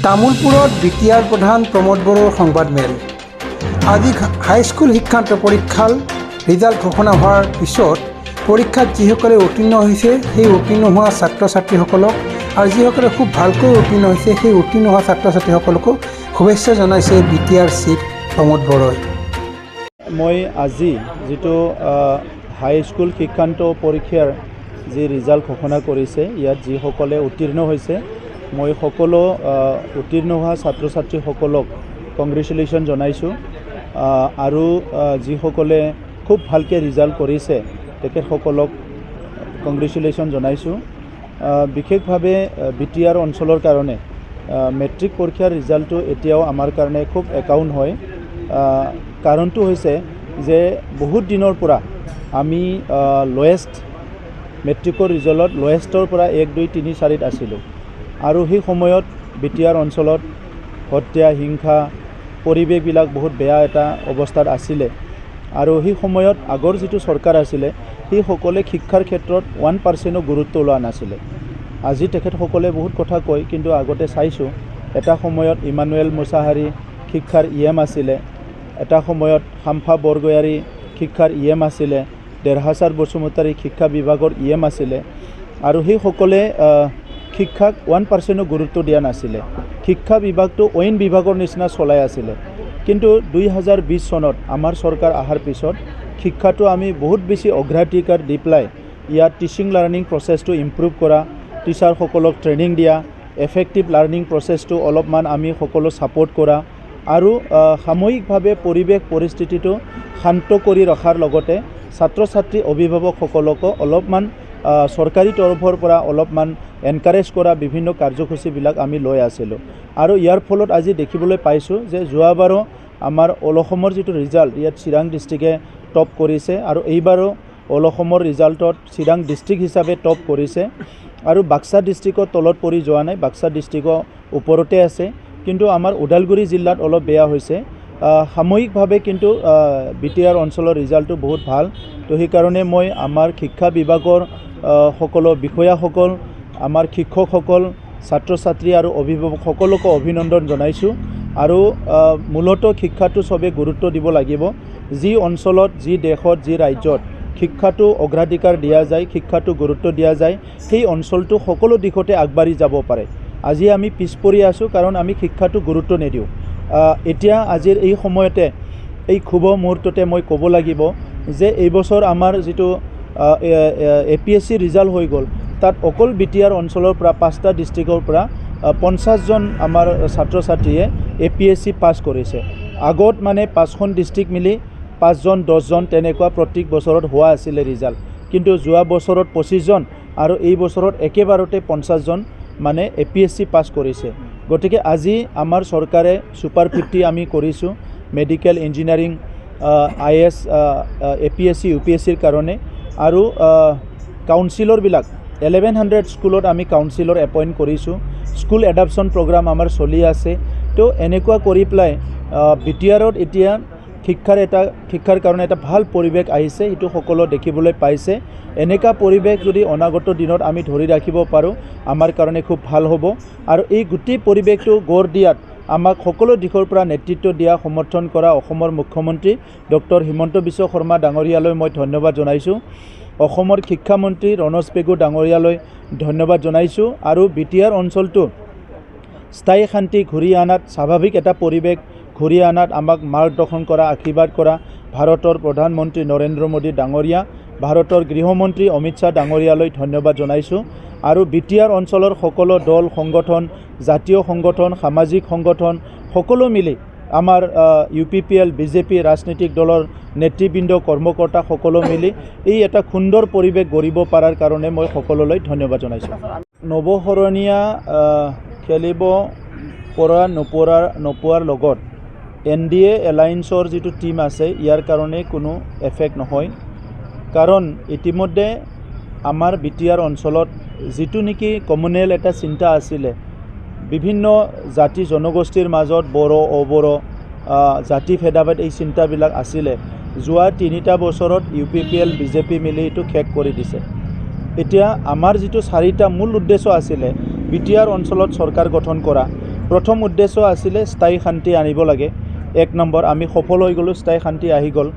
তামুলপুৰত বিটিআৰ প্ৰধান প্ৰমোদ বড়োৰ সংবাদমেল। আজি হাইস্কুল শিক্ষান্ত পৰীক্ষাৰ ৰিজাল্ট ঘোষণা হোৱাৰ পিছত পৰীক্ষাত যিসকলে উত্তীৰ্ণ হৈছে সেই উত্তীৰ্ণ হোৱা ছাত্ৰ ছাত্ৰীসকলক আৰু যিসকলে খুব ভালকৈ উত্তীৰ্ণ হৈছে সেই উত্তীৰ্ণ হোৱা ছাত্ৰ ছাত্ৰীসকলকো শুভেচ্ছা জনাইছে বিটিআৰ চিফ প্ৰমোদ বড়োই। মই আজি যিটো হাইস্কুল শিক্ষান্ত পৰীক্ষাৰ যি ৰিজাল্ট ঘোষণা কৰিছে ইয়াত যিসকলে উত্তীৰ্ণ হৈছে মই সকলো উত্তীৰ্ণ হোৱা ছাত্ৰ ছাত্ৰীসকলক কংগ্ৰেচুলেশ্যন জনাইছোঁ আৰু যিসকলে খুব ভালকৈ ৰিজাল্ট কৰিছে তেখেতসকলক কংগ্ৰেচুলেশ্যন জনাইছোঁ। বিশেষভাৱে বিটিআৰ অঞ্চলৰ কাৰণে মেট্ৰিক পৰীক্ষাৰ ৰিজাল্টটো এতিয়াও আমাৰ কাৰণে খুব একাউণ্ট হয়। কাৰণটো হৈছে যে বহুত দিনৰ পৰা আমি লয়েষ্ট মেট্ৰিকৰ ৰিজাল্টত লয়েষ্টৰ পৰা 1, 2, 3, 4 আছিলোঁ আৰু সেই সময়ত বিটিআৰ অঞ্চলত হত্যা হিংসা পৰিৱেশবিলাক বহুত বেয়া এটা অৱস্থাত আছিলে আৰু সেই সময়ত আগৰ যিটো চৰকাৰ আছিলে সেইসকলে শিক্ষাৰ ক্ষেত্ৰত 1% গুৰুত্ব লোৱা নাছিলে। আজি তেখেতসকলে বহুত কথা কয়, কিন্তু আগতে চাইছোঁ এটা সময়ত ইমানুৱেল মুছাহাৰী শিক্ষাৰ EM আছিলে, এটা সময়ত শাম্ফা বৰগয়াৰী শিক্ষাৰ EM আছিলে, দেৰহাছাৰ বসুমতাৰী শিক্ষা বিভাগৰ EM আছিলে আৰু সেইসকলে শিক্ষাক 1% গুৰুত্ব দিয়া নাছিলে। শিক্ষা বিভাগটো অইন বিভাগৰ নিচিনা চলাই আছিলে। কিন্তু 2020 চনত আমাৰ চৰকাৰ অহাৰ পিছত শিক্ষাটো আমি বহুত বেছি অগ্ৰাধিকাৰ দি পেলাই ইয়াত টিচিং লাৰ্ণিং প্ৰচেছটো ইম্প্ৰুভ কৰা, টিচাৰসকলক ট্ৰেইনিং দিয়া, এফেক্টিভ লাৰ্ণিং প্ৰচেছটো অলপমান আমি সকলো ছাপোৰ্ট কৰা আৰু সাময়িকভাৱে পৰিৱেশ পৰিস্থিতিটো শান্ত কৰি ৰখাৰ লগতে ছাত্ৰ ছাত্ৰী অভিভাৱকসকলকো অলপমান চৰকাৰী তৰফৰ পৰা অলপমান এনকাৰেজ কৰা বিভিন্ন কাৰ্যসূচীবিলাক আমি লৈ আছিলোঁ আৰু ইয়াৰ ফলত আজি দেখিবলৈ পাইছোঁ যে যোৱাবাৰো আমাৰ অল অসমৰ যিটো ৰিজাল্ট ইয়াত চিৰাং ডিষ্ট্ৰিক্টে টপ কৰিছে আৰু এইবাৰো অল অসমৰ ৰিজাল্টত চিৰাং ডিষ্ট্ৰিক্ট হিচাপে টপ কৰিছে আৰু বাক্সা ডিষ্ট্ৰিক্টৰ তলত পৰি যোৱা নাই, বাক্সা ডিষ্ট্ৰিক্টৰ ওপৰতে আছে। কিন্তু আমাৰ ওদালগুৰি জিলাত অলপ বেয়া হৈছে। সাময়িকভাৱে কিন্তু বিটিআৰ অঞ্চলৰ ৰিজাল্টটো বহুত ভাল। তো সেইকাৰণে মই আমাৰ শিক্ষা বিভাগৰ সকলো বিষয়াসকল, আমাৰ শিক্ষকসকল, ছাত্ৰ ছাত্ৰী আৰু অভিভাৱক সকলোকে অভিনন্দন জনাইছোঁ আৰু মূলতঃ শিক্ষাটো চবেই গুৰুত্ব দিব লাগিব। যি অঞ্চলত, যি দেশত, যি ৰাজ্যত শিক্ষাটো অগ্ৰাধিকাৰ দিয়া যায়, শিক্ষাটো গুৰুত্ব দিয়া যায়, সেই অঞ্চলটো সকলো দিশতে আগবাঢ়ি যাব পাৰে। আজি আমি পিছ পৰি আছোঁ কাৰণ আমি শিক্ষাটো গুৰুত্ব নিদিওঁ। এতিয়া আজিৰ এই সময়তে এই শুভ মুহূৰ্ততে মই ক'ব লাগিব যে এইবছৰ আমাৰ যিটো APSC ৰিজাল্ট হৈ গ'ল তাত অকল বিটিআৰ অঞ্চলৰ পৰা 5টা ডিষ্ট্ৰিক্টৰ পৰা 50 জন আমাৰ ছাত্ৰ ছাত্ৰীয়ে APSC পাছ কৰিছে। আগত মানে 5খন ডিষ্ট্ৰিক্ট মিলি 5 জন 10 জন তেনেকুৱা প্ৰত্যেক বছৰত হোৱা আছিলে ৰিজাল্ট, কিন্তু যোৱা বছৰত 25 জন আৰু এই বছৰত একেবাৰতে 50 জন মানে APSC পাছ কৰিছে। গতিকে আজি আমাৰ চৰকাৰে ছুপাৰ 50 আমি কৰিছোঁ মেডিকেল ইঞ্জিনিয়াৰিং IAS APSC UPSCৰ কাৰণে আৰু কাউন্সিলৰবিলাক 1100 স্কুলত আমি কাউন্সিলৰ এপইণ্ট কৰিছোঁ। স্কুল এডাপশ্যন প্ৰগ্ৰাম আমাৰ চলি আছে। তো এনেকুৱা কৰি পেলাই বিটিআৰত এতিয়া শিক্ষাৰ কাৰণে এটা ভাল পৰিৱেশ আহিছে, সেইটো সকলো দেখিবলৈ পাইছে। এনেকুৱা পৰিৱেশ যদি অনাগত দিনত আমি ধৰি ৰাখিব পাৰোঁ আমাৰ কাৰণে খুব ভাল হ'ব আৰু এই গোটেই পৰিৱেশটো গঢ় দিয়াত আমাক সকলো দিশৰ পৰা নেতৃত্ব দিয়া সমৰ্থন কৰা অসমৰ মুখ্যমন্ত্ৰী ডক্টৰ হিমন্ত বিশ্ব শৰ্মা ডাঙৰীয়ালৈ মই ধন্যবাদ জনাইছোঁ। অসমৰ শিক্ষামন্ত্ৰী ৰণোজ পেগু ডাঙৰীয়ালৈ ধন্যবাদ জনাইছোঁ আৰু বিটিআৰ অঞ্চলটো স্থায়ী শান্তি ঘূৰি অনাত, স্বাভাৱিক এটা পৰিৱেশ ঘূৰি অনাত আমাক মাৰ্গদৰ্শন কৰা, আশীৰ্বাদ কৰা ভাৰতৰ প্ৰধানমন্ত্ৰী নৰেন্দ্ৰ মোদী ডাঙৰীয়া, ভাৰতৰ গৃহমন্ত্ৰী অমিত শ্বাহ ডাঙৰীয়ালৈ ধন্যবাদ জনাইছোঁ আৰু বিটিআৰ অঞ্চলৰ সকলো দল সংগঠন, জাতীয় সংগঠন, সামাজিক সংগঠন সকলো মিলি আমাৰ UPPL BJP ৰাজনৈতিক দলৰ নেতৃবৃন্দ, কৰ্মকৰ্তা সকলো মিলি এই এটা সুন্দৰ পৰিৱেশ গঢ়িব পৰাৰ কাৰণে মই সকলোলৈ ধন্যবাদ জনাইছোঁ। নৱশৰণীয়া খেলিব পৰা নোপোৱাৰ লগত NDA এলায়েন্সৰ যিটো টীম আছে ইয়াৰ কাৰণে কোনো এফেক্ট নহয়, কাৰণ ইতিমধ্যে আমাৰ বিটিআৰ অঞ্চলত যিটো নেকি কমুনেল এটা চিন্তা আছিলে, বিভিন্ন জাতি জনগোষ্ঠীৰ মাজত বড়ো অবড়ো জাতি ভেদাভেদ এই চিন্তাবিলাক আছিলে, যোৱা 3টা বছৰত UPPL BJP মিলি এইটো শেষ কৰি দিছে। এতিয়া আমাৰ যিটো 4টা মূল উদ্দেশ্য আছিলে বিটিআৰ অঞ্চলত চৰকাৰ গঠন কৰা, প্ৰথম উদ্দেশ্য আছিলে স্থায়ী শান্তি আনিব লাগে। 1 নম্বৰ আমি সফল হৈ গ'লোঁ, স্থায়ী শান্তি আহি গ'ল।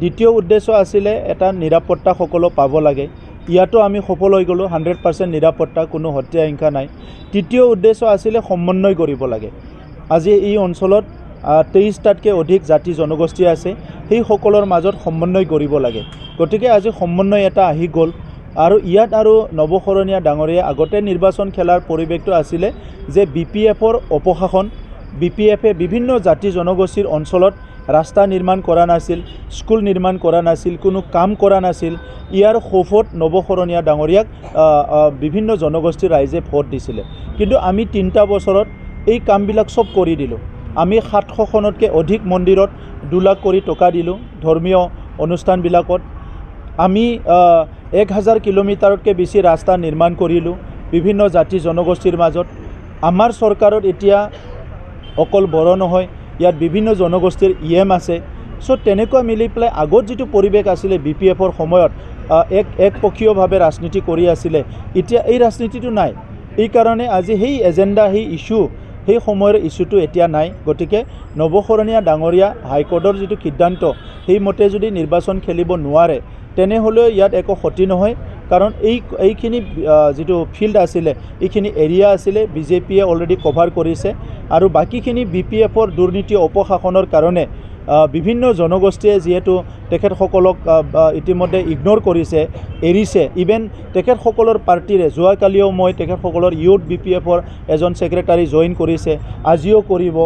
দ্বিতীয় উদ্দেশ্য আছিলে এটা নিৰাপত্তা সকলো পাব লাগে। ইয়াতো আমি সফল হৈ গ'লোঁ, 100% নিৰাপত্তা, কোনো হত্যা হিংসা নাই। তৃতীয় উদ্দেশ্য আছিলে সমন্বয় কৰিব লাগে। আজি এই অঞ্চলত 23টাতকৈ অধিক জাতি জনগোষ্ঠী আছে, সেই সকলৰ মাজত সমন্বয় কৰিব লাগে। গতিকে আজি সমন্বয় এটা আহি গ'ল। আৰু ইয়াত আৰু নৱশৰণীয়া ডাঙৰীয়া আগতে নিৰ্বাচন খেলাৰ পৰিৱেশটো আছিলে যে BPFৰ অপশাসন, BPFে বিভিন্ন জাতি জনগোষ্ঠীৰ অঞ্চলত ৰাস্তা নিৰ্মাণ কৰা নাছিল, স্কুল নিৰ্মাণ কৰা নাছিল, কোনো কাম কৰা নাছিল। ইয়াৰ খৌফত নৱশৰণীয়া ডাঙৰীয়াক বিভিন্ন জনগোষ্ঠীৰ ৰাইজে ভোট দিছিলে। কিন্তু আমি 3টা বছৰত এই কামবিলাক চব কৰি দিলোঁ। আমি 700খনতকৈ অধিক মন্দিৰত 2 লাখ কৰি টকা দিলোঁ, ধৰ্মীয় অনুষ্ঠানবিলাকত। আমি 1000 কিলোমিটাৰতকৈ বেছি ৰাস্তা নিৰ্মাণ কৰিলোঁ বিভিন্ন জাতি জনগোষ্ঠীৰ মাজত। আমাৰ চৰকাৰত এতিয়া অকল বড়ো নহয়, ইয়াত বিভিন্ন জনগোষ্ঠীৰ EM আছে। চ' তেনেকুৱা মিলি পেলাই আগত যিটো পৰিৱেশ আছিলে BPFৰ সময়ত একপক্ষীয়ভাৱে ৰাজনীতি কৰি আছিলে, এতিয়া এই ৰাজনীতিটো নাই। এই কাৰণে আজি সেই এজেণ্ডা, সেই ইছ্যু, সেই সময়ৰ ইছ্যুটো এতিয়া নাই। গতিকে নৱশৰণীয়া ডাঙৰীয়া হাইকোৰ্টৰ যিটো সিদ্ধান্ত, সেইমতে যদি নিৰ্বাচন খেলিব নোৱাৰে, তেনেহ'লেও ইয়াত একো ক্ষতি নহয়। কাৰণ এইখিনি যিটো ফিল্ড আছিলে, এইখিনি এৰিয়া আছিলে, BJPয়ে অলৰেডি কভাৰ কৰিছে। আৰু বাকীখিনি BPFৰ দুৰ্নীতি অপশাসনৰ কাৰণে বিভিন্ন জনগোষ্ঠীয়ে যিহেতু তেখেতসকলক ইতিমধ্যে ইগন'ৰ কৰিছে, এৰিছে। ইভেন তেখেতসকলৰ পাৰ্টিৰে যোৱাকালিও মই তেখেতসকলৰ ইউথ BPFৰ এজন ছেক্ৰেটাৰী জইন কৰিছে, আজিও কৰিব।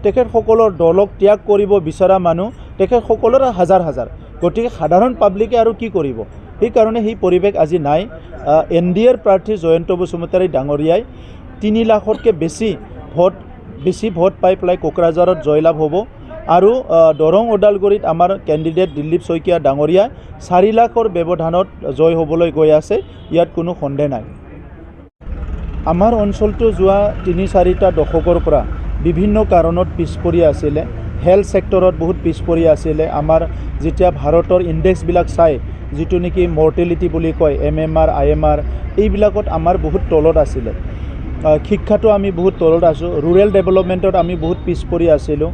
তেখেতসকলৰ দলক ত্যাগ কৰিব বিচৰা মানুহ তেখেতসকলৰ হাজাৰ হাজাৰ। গতিকে সাধাৰণ পাব্লিকে আৰু কি কৰিব? সেইকাৰণে সেই পৰিৱেশ আজি নাই। NDAৰ প্ৰাৰ্থী জয়ন্ত বসুমতাৰী ডাঙৰীয়াই 3 লাখতকৈ বেছি ভোট পাই পেলাই কোকৰাঝাৰত জয়লাভ হ'ব। আৰু দৰং ওদালগুৰিত আমাৰ কেণ্ডিডেট দিলীপ শইকীয়া ডাঙৰীয়া 4 লাখৰ ব্যৱধানত জয় হ'বলৈ গৈ আছে, ইয়াত কোনো সন্দেহ নাই। আমাৰ অঞ্চলটো যোৱা 3-4টা দশকৰ পৰা বিভিন্ন কাৰণত পিছপৰি আছিলে। হেল্থ ছেক্টৰত বহুত পিছপৰি আছিলে। আমাৰ যেতিয়া ভাৰতৰ ইণ্ডেক্সবিলাক চাই, যিটো নেকি মৰ্টেলিটি বুলি কয়, MMR, IMR, এইবিলাকত আমাৰ বহুত তলত আছিলে। শিক্ষাটো আমি বহুত তলত আছোঁ। ৰুৰেল ডেভেলপমেণ্টত আমি বহুত পিছপৰি আছিলোঁ।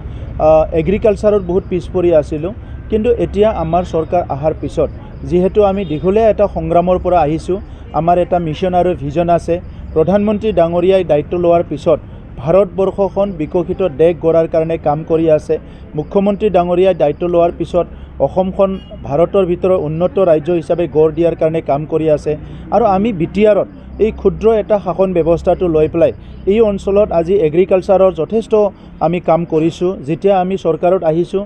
এগ্ৰিকালচাৰত বহুত পিছপৰি আছিলোঁ। কিন্তু এতিয়া আমাৰ চৰকাৰ অহাৰ পিছত, যিহেতু আমি দীঘলীয়া এটা সংগ্ৰামৰ পৰা আহিছোঁ, আমাৰ এটা মিছন আৰু ভিজন আছে। প্ৰধানমন্ত্ৰী ডাঙৰীয়াই দায়িত্ব লোৱাৰ পিছত ভাৰতবৰ্ষখন বিকশিত দেশ গঢ়াৰ কাৰণে কাম কৰি আছে। মুখ্যমন্ত্ৰী ডাঙৰীয়াই দায়িত্ব লোৱাৰ পিছত অসমখন ভাৰতৰ ভিতৰত উন্নত ৰাজ্য হিচাপে গঢ় দিয়াৰ কাৰণে কাম কৰি আছে। আৰু আমি BTRত এই ক্ষুদ্ৰ এটা শাসন ব্যৱস্থাটো লৈ পেলাই এই অঞ্চলত আজি এগ্ৰিকালচাৰৰ যথেষ্ট আমি কাম কৰিছোঁ। যেতিয়া আমি চৰকাৰত আহিছোঁ,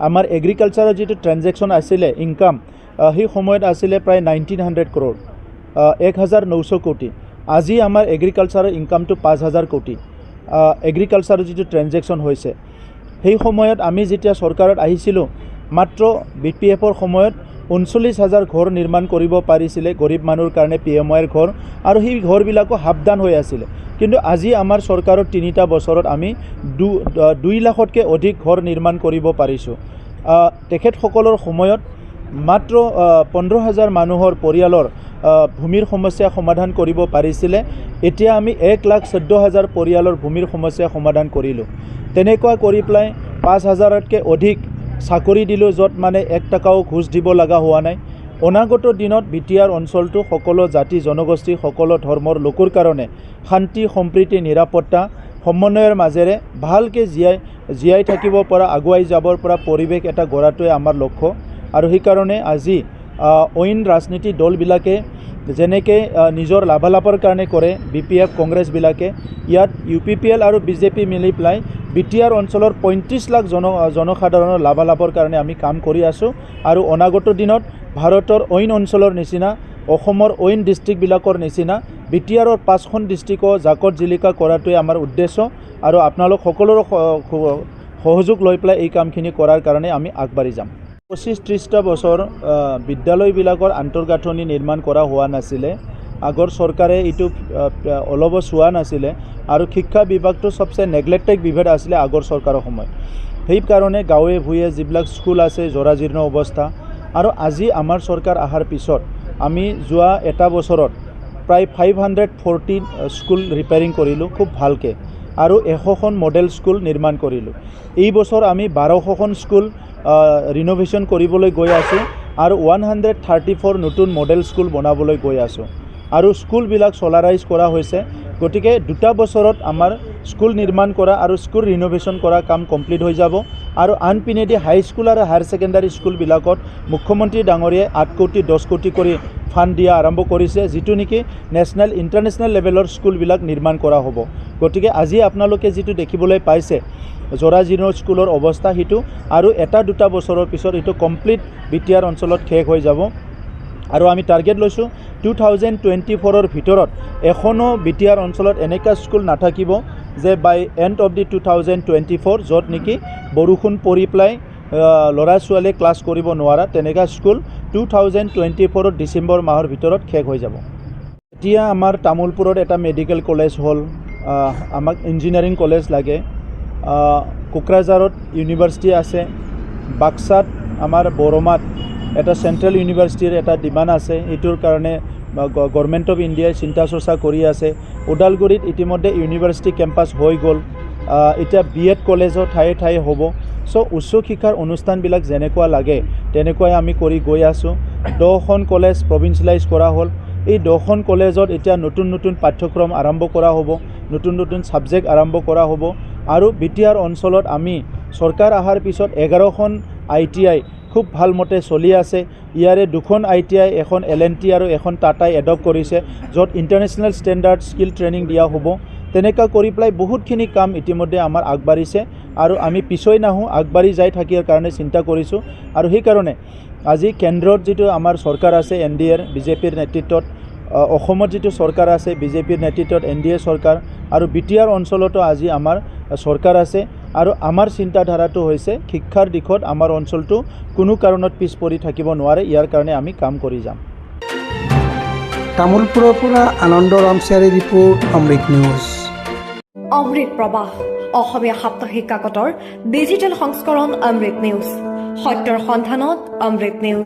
আমাৰ এগ্ৰিকালচাৰৰ যিটো ট্ৰেনজেকশ্যন আছিলে, ইনকাম, সেই সময়ত আছিলে প্ৰায় 1900 crore, 1900 কোটি। আজি আমাৰ এগ্ৰিকালচাৰৰ ইনকামটো 5000 কোটি। এগ্ৰিকালচাৰৰ যিটো ট্ৰেনজেকশ্যন হৈছে, সেই সময়ত আমি যেতিয়া চৰকাৰত আহিছিলোঁ, মাত্ৰ BPFৰ সময়ত 39,000 ঘৰ নিৰ্মাণ কৰিব পাৰিছিলে গৰীব মানুহৰ কাৰণে, PMYৰ ঘৰ। আৰু সেই ঘৰবিলাকো সাৱধান হৈ আছিলে। কিন্তু আজি আমাৰ চৰকাৰৰ 3টা বছৰত আমি 2 লাখতকৈ অধিক ঘৰ নিৰ্মাণ কৰিব পাৰিছোঁ। তেখেতসকলৰ সময়ত মাত্ৰ 15,000 মানুহৰ পৰিয়ালৰ ভূমিৰ সমস্যা সমাধান কৰিব পাৰিছিলে। এতিয়া আমি 1,14,000 পৰিয়ালৰ ভূমিৰ সমস্যা সমাধান কৰিলোঁ। তেনেকুৱা কৰি পেলাই 5,000তকৈ অধিক চাকৰি দিলোঁ, য'ত মানে 1 টকাও ঘোচ দিব লগা হোৱা নাই। অনাগত দিনত BTR অঞ্চলটো সকলো জাতি জনগোষ্ঠী, সকলো ধৰ্মৰ লোকৰ কাৰণে শান্তি, সম্প্ৰীতি, নিৰাপত্তা, সমন্বয়ৰ মাজেৰে ভালকৈ জীয়াই থাকিব পৰা, আগুৱাই যাবৰ পৰা পৰিৱেশ এটা গঢ়াটোৱে আমাৰ লক্ষ্য। আৰু সেইকাৰণে আজি অইন ৰাজনীতি দলবিলাকে যেনেকৈ নিজৰ লাভালাভৰ কাৰণে কৰে, BPF কংগ্ৰেছবিলাকে ইয়াত UPPL আৰু BJP মিলি পেলাই BTR অঞ্চলৰ 35 লাখ জনসাধাৰণৰ লাভালাভৰ কাৰণে আমি কাম কৰি আছোঁ। আৰু অনাগত দিনত ভাৰতৰ অইন অঞ্চলৰ নিচিনা, অসমৰ অইন ডিষ্ট্ৰিক্টবিলাকৰ নিচিনা BTRৰ 5খন ডিষ্ট্ৰিক্টও জাকত জিলিকা কৰাটোৱে আমাৰ উদ্দেশ্য। আৰু আপোনালোক সকলোৰে সহযোগ লৈ পেলাই এই কামখিনি কৰাৰ কাৰণে আমি আগবাঢ়ি যাম। 25-30টা বছৰ বিদ্যালয়বিলাকৰ আন্তঃগাঁথনি নিৰ্মাণ কৰা হোৱা নাছিলে। আগৰ চৰকাৰে এইটো অলপো চোৱা নাছিলে। আৰু শিক্ষা বিভাগটো সবচে নেগলেক্টেড বিভাগ আছিলে আগৰ চৰকাৰৰ সময়ত। সেইকাৰণে গাঁৱে ভূঞে যিবিলাক স্কুল আছে, জৰাজীৰ্ণ অৱস্থা। আৰু আজি আমাৰ চৰকাৰ অহাৰ পিছত আমি যোৱা এটা বছৰত প্ৰায় 540 স্কুল ৰিপেয়াৰিং কৰিলোঁ খুব ভালকৈ। আৰু 100খন মডেল স্কুল নিৰ্মাণ কৰিলোঁ। এই বছৰ আমি 1200খন স্কুল ৰিন'ভেশ্যন কৰিবলৈ গৈ আছোঁ আৰু 134 নতুন মডেল স্কুল বনাবলৈ গৈ আছোঁ আৰু স্কুলবিলাক চলাৰাইজ কৰা হৈছে। গতিকে 2 বছৰত আমাৰ স্কুল নিৰ্মাণ কৰা আৰু স্কুল ৰিন'ভেশ্যন কৰা কাম কমপ্লিট হৈ যাব আৰু আনপিনেদি হাইস্কুল আৰু হায়াৰ ছেকেণ্ডাৰী স্কুলবিলাকত মুখ্যমন্ত্ৰী ডাঙৰীয়াই 8 কোটি 10 কোটি কৰি ফাণ্ড দিয়া আৰম্ভ কৰিছে, যিটো নেকি নেশ্যনেল ইণ্টাৰনেশ্যনেল লেভেলৰ স্কুলবিলাক নিৰ্মাণ কৰা হ'ব। গতিকে আজি আপোনালোকে যিটো দেখিবলৈ পাইছে জৰাজীৰ্ণ স্কুলৰ অৱস্থা, সেইটো আৰু 1-2 বছৰৰ পিছত এইটো কমপ্লিট বিটিআৰ অঞ্চলত শেষ হৈ যাব আৰু আমি টাৰ্গেট লৈছোঁ 2024ৰ ভিতৰত এখনো বিটিআৰ অঞ্চলত এনেকুৱা স্কুল নাথাকিব যে বাই এণ্ড অফ দি 2024 য'ত নেকি বৰষুণ পৰি পেলাই ল'ৰা ছোৱালীয়ে ক্লাছ কৰিব নোৱাৰা তেনেকুৱা স্কুল 2024 ডিচেম্বৰ মাহৰ ভিতৰত শেষ হৈ যাব। এতিয়া আমাৰ তামোলপুৰত এটা মেডিকেল কলেজ হ'ল, আমাক ইঞ্জিনিয়াৰিং কলেজ লাগে, কোকৰাঝাৰত ইউনিভাৰ্চিটি আছে, বাক্সাত আমাৰ বৰমাত এটা চেণ্ট্ৰেল ইউনিভাৰ্চিটিৰ এটা ডিমাণ্ড আছে, এইটোৰ কাৰণে গভৰ্ণমেণ্ট অফ ইণ্ডিয়াই চিন্তা চৰ্চা কৰি আছে। ওদালগুৰিত ইতিমধ্যে ইউনিভাৰ্চিটি কেম্পাছ হৈ গ'ল, এতিয়া BEd কলেজৰ ঠায়ে ঠায়ে হ'ব। চ' উচ্চ শিক্ষাৰ অনুষ্ঠানবিলাক যেনেকুৱা লাগে তেনেকুৱাই আমি কৰি গৈ আছোঁ। 10খন কলেজ প্ৰভিন্সিয়েলাইজ কৰা হ'ল। এই 10খন কলেজত এতিয়া নতুন নতুন পাঠ্যক্ৰম আৰম্ভ কৰা হ'ব, নতুন নতুন ছাবজেক্ট আৰম্ভ কৰা হ'ব আৰু বিটিআৰ অঞ্চলত আমি চৰকাৰ অহাৰ পিছত 11খন ITI খুব ভালমতে চলি আছে। ইয়াৰে 2খন ITI, এখন L&T আৰু এখন টাটাই এডপ্ট কৰিছে, য'ত ইণ্টাৰনেশ্যনেল ষ্টেণ্ডাৰ্ড স্কিল ট্ৰেইনিং দিয়া হ'ব। তেনেকুৱা কৰি পেলাই বহুতখিনি কাম ইতিমধ্যে আমাৰ আগবাঢ়িছে আৰু আমি পিছই নাহোঁ, আগবাঢ়ি যাই থাকিৰ কাৰণে চিন্তা কৰিছোঁ। আৰু সেইকাৰণে আজি কেন্দ্ৰত যিটো আমাৰ চৰকাৰ আছে NDAৰ বিজেপিৰ নেতৃত্বত, অসমত যিটো চৰকাৰ আছে বিজেপিৰ নেতৃত্বত NDA চৰকাৰ, আৰু বিটিআৰ অঞ্চলতো আজি আমাৰ চৰকাৰ আছে আৰু আমাৰ চিন্তাধাৰাটো হৈছে শিক্ষাৰ দিশত আমাৰ অঞ্চলটো কোনো কাৰণত পিছ পৰি থাকিব নোৱাৰে, ইয়াৰ কাৰণে আমি কাম কৰি যাম। তামোলপুৰৰ পৰা আনন্দ ৰামচিয়াৰী ৰিপৰ্ট, অমৃত নিউজ। অমৃত প্ৰবাহ অসমীয়া সাপ্তাহিক কাকতৰ ডিজিটেল সংস্কৰণ অমৃত নিউজ, সত্যৰ সন্ধানত অমৃত নিউজ।